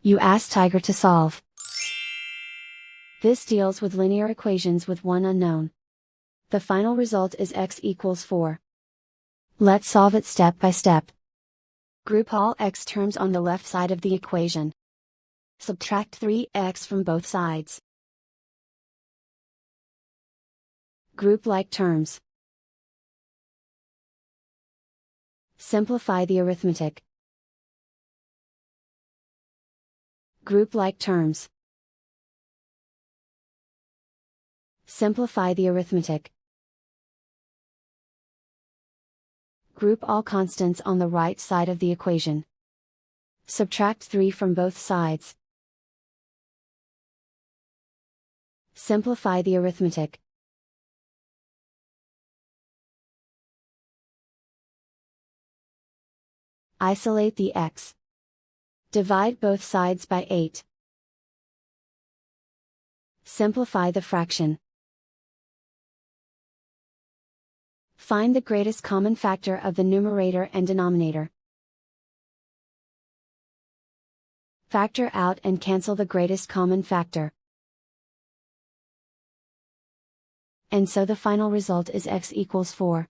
You ask Tiger to solve. This deals with linear equations with one unknown. The final result is x equals 4. Let's solve it step by step. Group all x terms on the left side of the equation. Subtract 3x from both sides. Group like terms. Simplify the arithmetic. Group like terms. Simplify the arithmetic. Group all constants on the right side of the equation. Subtract 3 from both sides. Simplify the arithmetic. Isolate the x. Divide both sides by 8. Simplify the fraction. Find the greatest common factor of the numerator and denominator. Factor out and cancel the greatest common factor. And so the final result is x equals 4.